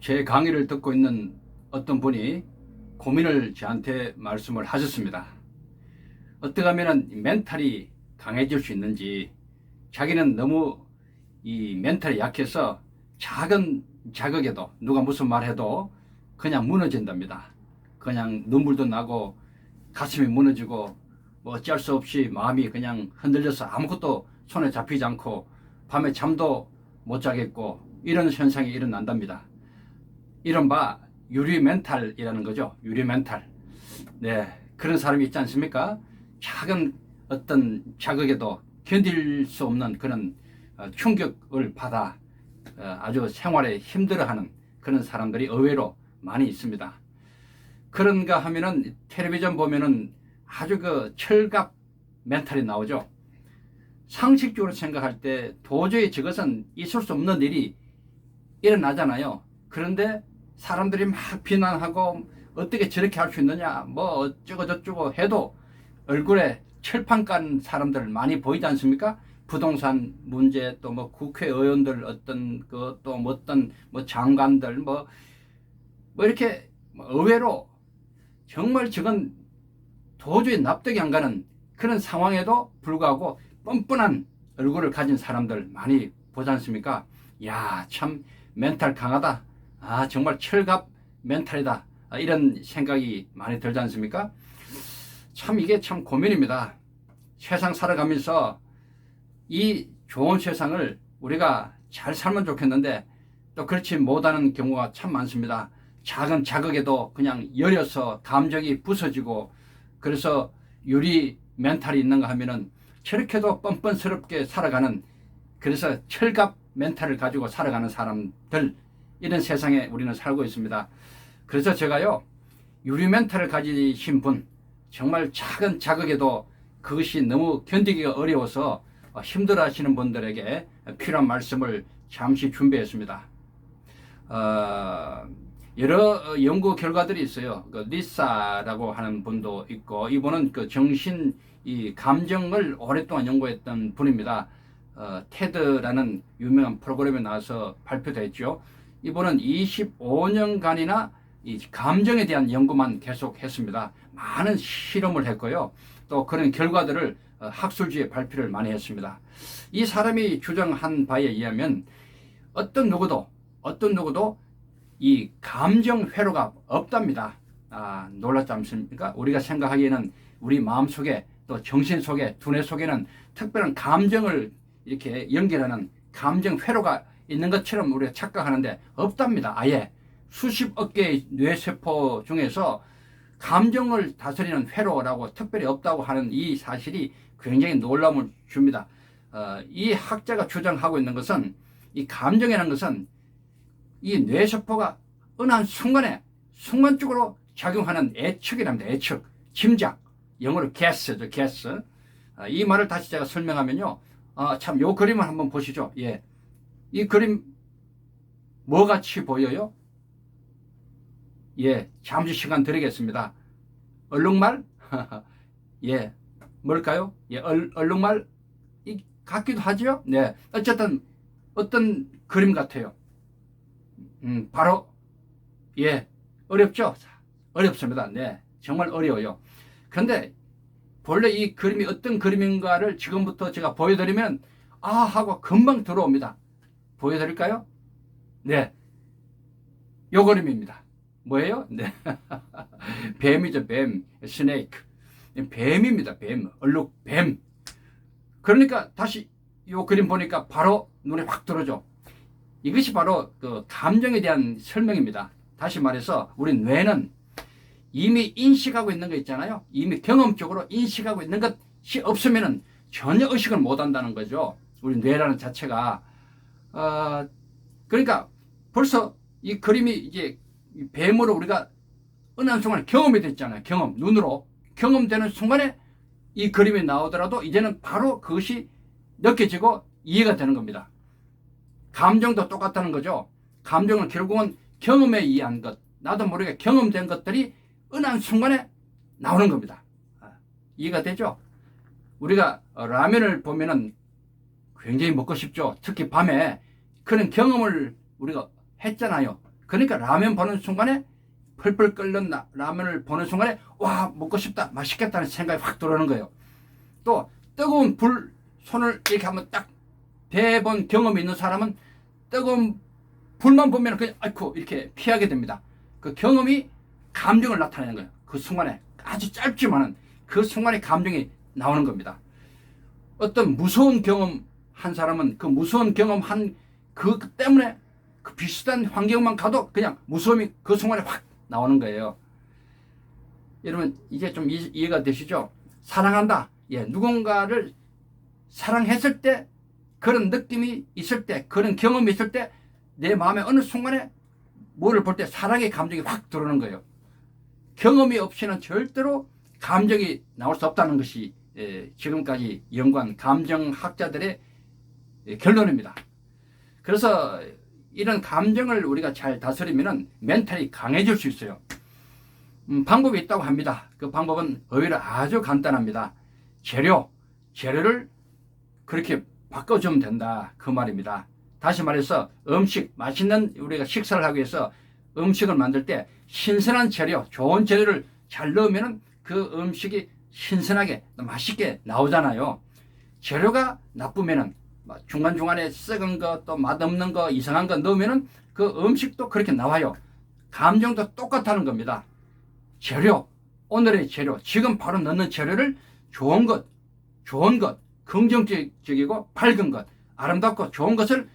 제 강의를 듣고 있는 어떤 분이 고민을 저한테 말씀을 하셨습니다. 어떻게 하면 멘탈이 강해질 수 있는지, 자기는 너무 이 멘탈이 약해서 작은 자극에도 누가 무슨 말 해도 그냥 무너진답니다. 그냥 눈물도 나고 가슴이 무너지고 뭐 어쩔 수 없이 마음이 그냥 흔들려서 아무것도 손에 잡히지 않고 밤에 잠도 못 자겠고 이런 현상이 일어난답니다. 이른바 유리 멘탈이라는 거죠. 유리 멘탈. 네, 그런 사람이 있지 않습니까? 작은 어떤 자극에도 견딜 수 없는 그런 충격을 받아 아주 생활에 힘들어하는 그런 사람들이 의외로 많이 있습니다. 그런가 하면은 텔레비전 보면은 아주 그 철갑 멘탈이 나오죠. 상식적으로 생각할 때 도저히 저것은 있을 수 없는 일이 일어나잖아요. 그런데 사람들이 막 비난하고 어떻게 저렇게 할 수 있느냐 뭐 어쩌고 저쩌고 해도 얼굴에 철판 깐 사람들 많이 보이지 않습니까? 부동산 문제 또 뭐 국회의원들 어떤 그 또 뭐 어떤 뭐 장관들 뭐 이렇게 의외로 정말 저건 도저히 납득이 안 가는 그런 상황에도 불구하고 뻔뻔한 얼굴을 가진 사람들 많이 보지 않습니까? 야, 참 멘탈 강하다. 아, 정말 철갑 멘탈이다. 이런 생각이 많이 들지 않습니까? 참 이게 참 고민입니다. 세상 살아가면서 이 좋은 세상을 우리가 잘 살면 좋겠는데 또 그렇지 못하는 경우가 참 많습니다. 작은 자극에도 그냥 여려서 감정이 부서지고 그래서 유리 멘탈이 있는가 하면은 저렇게도 뻔뻔스럽게 살아가는 그래서 철갑 멘탈을 가지고 살아가는 사람들 이런 세상에 우리는 살고 있습니다. 그래서 제가요 유리 멘탈을 가지신 분 정말 작은 자극에도 그것이 너무 견디기가 어려워서 힘들어 하시는 분들에게 필요한 말씀을 잠시 준비했습니다. 여러 연구 결과들이 있어요. 그 리사라고 하는 분도 있고 이분은 그 정신 이 감정을 오랫동안 연구했던 분입니다. 테드라는 유명한 프로그램에 나와서 발표됐죠. 이분은 25년간이나 이 감정에 대한 연구만 계속 했습니다. 많은 실험을 했고요. 또 그런 결과들을 학술지에 발표를 많이 했습니다. 이 사람이 주장한 바에 의하면 어떤 누구도 이 감정 회로가 없답니다. 아, 놀랍지 않습니까? 우리가 생각하기에는 우리 마음 속에 또 정신 속에 두뇌 속에는 특별한 감정을 이렇게 연결하는 감정 회로가 있는 것처럼 우리가 착각하는데 없답니다. 아예 수십억 개의 뇌세포 중에서 감정을 다스리는 회로라고 특별히 없다고 하는 이 사실이 굉장히 놀라움을 줍니다. 이 학자가 주장하고 있는 것은 이 감정이라는 것은 이 뇌세포가 어느 한 순간에 순간적으로 작용하는 애측이랍니다. 애측, 짐작, 영어로 guess죠, guess. 이 말을 다시 제가 설명하면요, 참 요 그림을 한번 보시죠. 예, 이 그림 뭐 같이 보여요? 예, 잠시 시간 드리겠습니다. 얼룩말? 예, 뭘까요? 예, 얼룩말 같기도 하죠. 네, 어쨌든 어떤 그림 같아요. 바로 예, 어렵죠? 어렵습니다. 네, 정말 어려워요. 그런데 본래 이 그림이 어떤 그림인가를 지금부터 제가 보여드리면 아 하고 금방 들어옵니다. 보여드릴까요? 네, 요 그림입니다. 뭐예요? 네, 뱀이죠, 뱀, 스네이크. 뱀입니다, 뱀, 얼룩 뱀. 그러니까 다시 요 그림 보니까 바로 눈에 확 들어오죠. 이것이 바로 그 감정에 대한 설명입니다. 다시 말해서 우리 뇌는 이미 인식하고 있는 거 있잖아요. 이미 경험적으로 인식하고 있는 것이 없으면 전혀 의식을 못 한다는 거죠. 우리 뇌라는 자체가. 그러니까 벌써 이 그림이 이제 뱀으로 우리가 어느 한 순간에 경험이 됐잖아요. 경험, 눈으로 경험되는 순간에 이 그림이 나오더라도 이제는 바로 그것이 느껴지고 이해가 되는 겁니다. 감정도 똑같다는 거죠. 감정은 결국은 경험에 의한 것, 나도 모르게 경험된 것들이 어느 한 순간에 나오는 겁니다. 이해가 되죠? 우리가 라면을 보면은 굉장히 먹고 싶죠. 특히 밤에 그런 경험을 우리가 했잖아요. 그러니까 라면 보는 순간에 펄펄 끓는 라면을 보는 순간에 와 먹고 싶다 맛있겠다는 생각이 확 들어오는 거예요. 또 뜨거운 불 손을 이렇게 한번 딱 대본 경험이 있는 사람은 뜨거운 불만 보면 그냥 아이쿠 이렇게 피하게 됩니다. 그 경험이 감정을 나타내는 거예요. 그 순간에 아주 짧지만은 그 순간에 감정이 나오는 겁니다. 어떤 무서운 경험 한 사람은 그 무서운 경험 한 그 때문에 그 비슷한 환경만 가도 그냥 무서움이 그 순간에 확 나오는 거예요. 여러분 이게 좀 이해가 되시죠? 사랑한다. 예, 누군가를 사랑했을 때 그런 느낌이 있을 때 그런 경험이 있을 때 내 마음에 어느 순간에 뭐를 볼 때 사랑의 감정이 확 들어오는 거예요. 경험이 없이는 절대로 감정이 나올 수 없다는 것이 지금까지 연구한 감정학자들의 결론입니다. 그래서 이런 감정을 우리가 잘 다스리면 멘탈이 강해질 수 있어요. 방법이 있다고 합니다. 그 방법은 의외로 아주 간단합니다. 재료를 그렇게 바꿔주면 된다 그 말입니다. 다시 말해서 음식 맛있는 우리가 식사를 하기 위해서 음식을 만들 때 신선한 재료 좋은 재료를 잘 넣으면 그 음식이 신선하게 맛있게 나오잖아요. 재료가 나쁘면은 중간중간에 썩은 거 또 맛없는 거 이상한 거 넣으면은 그 음식도 그렇게 나와요. 감정도 똑같다는 겁니다. 재료 오늘의 재료 지금 바로 넣는 재료를 좋은 것 긍정적이고 밝은 것 아름답고 좋은 것을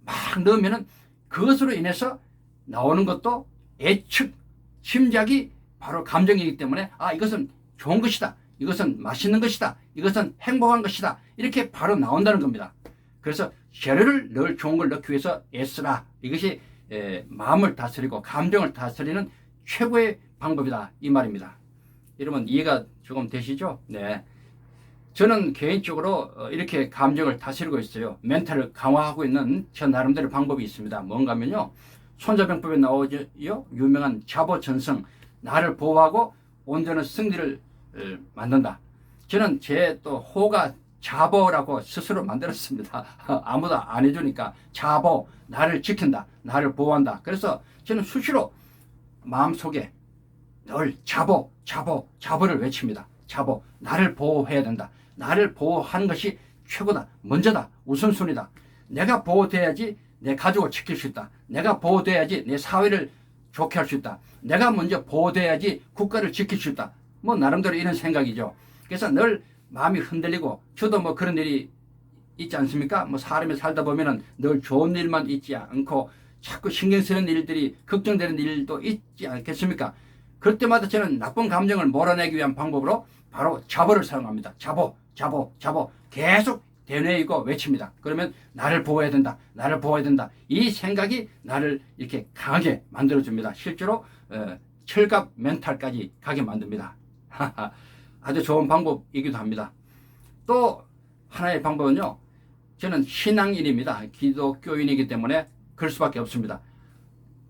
막 넣으면은 그것으로 인해서 나오는 것도 예측 심작이 바로 감정이기 때문에 아 이것은 좋은 것이다 이것은 맛있는 것이다 이것은 행복한 것이다 이렇게 바로 나온다는 겁니다. 그래서 재료를 늘 좋은 걸 넣기 위해서 애쓰라. 이것이 마음을 다스리고 감정을 다스리는 최고의 방법이다 이 말입니다. 여러분 이해가 조금 되시죠? 네. 저는 개인적으로 이렇게 감정을 다스리고 있어요. 멘탈을 강화하고 있는 저 나름대로 방법이 있습니다. 뭔가 하면요. 손자병법에 나오죠. 유명한 자보전승. 나를 보호하고 온전한 승리를 만든다. 저는 제 또 호가 자보라고 스스로 만들었습니다. 아무도 안 해주니까 자보. 나를 지킨다. 나를 보호한다. 그래서 저는 수시로 마음속에 늘 자보를 외칩니다. 자보. 나를 보호해야 된다. 나를 보호하는 것이 최고다. 먼저다. 우선순위다. 내가 보호돼야지 내 가족을 지킬 수 있다. 내가 보호돼야지 내 사회를 좋게 할 수 있다. 내가 먼저 보호돼야지 국가를 지킬 수 있다. 뭐 나름대로 이런 생각이죠. 그래서 늘 마음이 흔들리고 저도 뭐 그런 일이 있지 않습니까? 뭐 사람이 살다 보면은 늘 좋은 일만 있지 않고 자꾸 신경 쓰는 일들이 걱정되는 일도 있지 않겠습니까? 그럴 때마다 저는 나쁜 감정을 몰아내기 위한 방법으로 바로 자보를 사용합니다. 자보 계속 되뇌이고 외칩니다. 그러면 나를 보호해야 된다. 나를 보호해야 된다. 이 생각이 나를 이렇게 강하게 만들어줍니다. 실제로 철갑 멘탈까지 가게 만듭니다. 아주 좋은 방법이기도 합니다. 또 하나의 방법은요. 저는 신앙인입니다. 기독교인이기 때문에 그럴 수밖에 없습니다.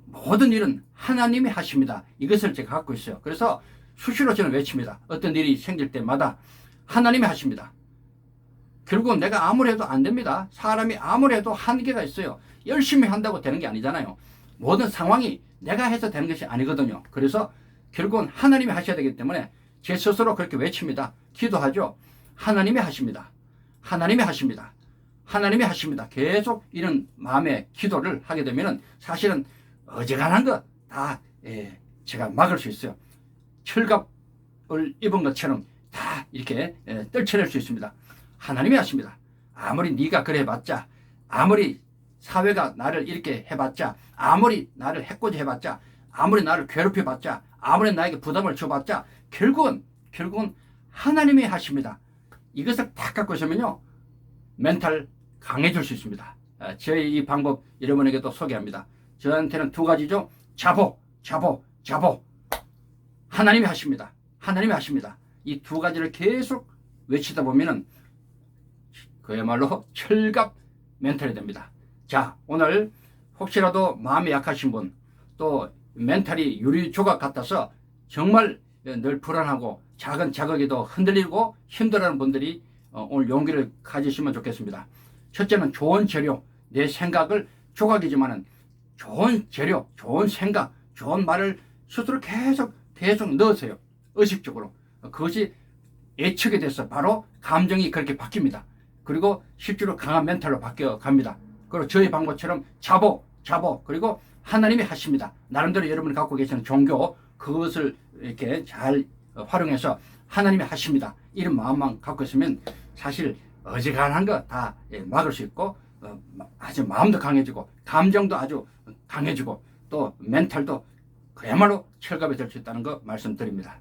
모든 일은 하나님이 하십니다. 이것을 제가 갖고 있어요. 그래서 수시로 저는 외칩니다. 어떤 일이 생길 때마다 하나님이 하십니다. 결국은 내가 아무리 해도 안 됩니다. 사람이 아무리 해도 한계가 있어요. 열심히 한다고 되는 게 아니잖아요. 모든 상황이 내가 해서 되는 것이 아니거든요. 그래서 결국은 하나님이 하셔야 되기 때문에 제 스스로 그렇게 외칩니다. 기도하죠. 하나님이 하십니다. 하나님이 하십니다. 하나님이 하십니다. 계속 이런 마음의 기도를 하게 되면 사실은 어지간한 거 다 제가 막을 수 있어요. 철갑을 입은 것처럼 다 이렇게 떨쳐낼 수 있습니다. 하나님이 하십니다. 아무리 네가 그래 해봤자 아무리 사회가 나를 이렇게 해봤자 아무리 나를 해코지 해봤자 아무리 나를 괴롭혀봤자 아무리 나에게 부담을 줘봤자 결국은 하나님이 하십니다. 이것을 다 갖고 있으면요 멘탈 강해질 수 있습니다. 저희 이 방법 여러분에게도 소개합니다. 저한테는 두 가지죠. 자보 하나님이 하십니다. 하나님이 하십니다. 이 두 가지를 계속 외치다 보면은 그야말로 철갑 멘탈이 됩니다. 자, 오늘 혹시라도 마음이 약하신 분, 또 멘탈이 유리 조각 같아서 정말 늘 불안하고 작은 자극에도 흔들리고 힘들어하는 분들이 오늘 용기를 가지시면 좋겠습니다. 첫째는 좋은 재료, 내 생각을 조각이지만은 좋은 재료, 좋은 생각, 좋은 말을 스스로 계속 넣으세요. 의식적으로. 그것이 예측이 돼서 바로 감정이 그렇게 바뀝니다. 그리고 실제로 강한 멘탈로 바뀌어 갑니다. 그리고 저희 방법처럼 자보, 그리고 하나님이 하십니다. 나름대로 여러분이 갖고 계시는 종교, 그것을 이렇게 잘 활용해서 하나님이 하십니다. 이런 마음만 갖고 있으면 사실 어지간한 거 다 막을 수 있고, 아주 마음도 강해지고, 감정도 아주 강해지고, 또 멘탈도 그야말로 철갑이 될 수 있다는 거 말씀드립니다.